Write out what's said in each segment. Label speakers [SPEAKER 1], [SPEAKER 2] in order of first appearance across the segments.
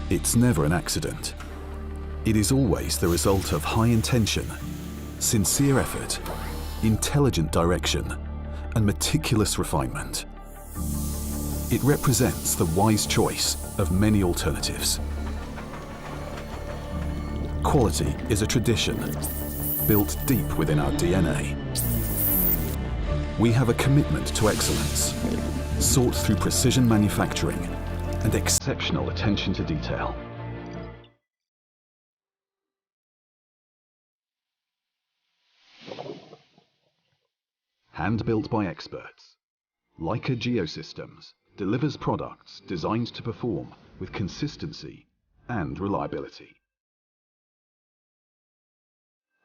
[SPEAKER 1] It's never an accident. It is always the result of high intention, sincere effort, intelligent direction, and meticulous refinement. It represents the wise choice of many alternatives. Quality is a tradition built deep within our DNA. We have a commitment to excellence, sought through precision manufacturing and exceptional attention to detail. Hand-built by experts, Leica Geosystems delivers products designed to perform with consistency and reliability.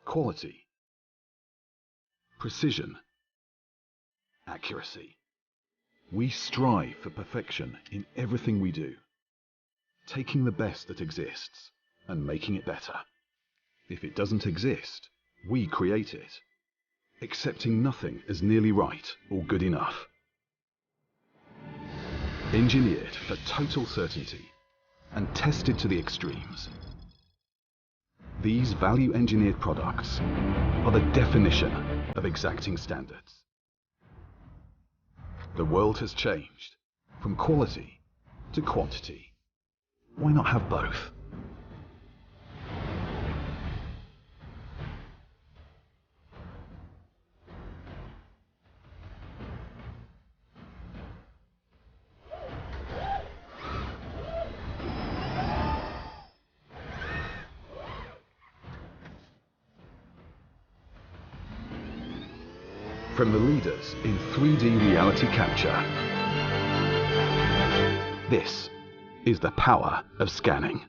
[SPEAKER 1] Quality, precision, accuracy. We strive for perfection in everything we do, taking the best that exists and making it better. If it doesn't exist, we create it, accepting nothing as nearly right or good enough. Engineered for total certainty and tested to the extremes. These value-engineered products are the definition of exacting standards. The world has changed from quality to quantity. Why not have both? From the leaders in 3D reality capture, this is the power of scanning.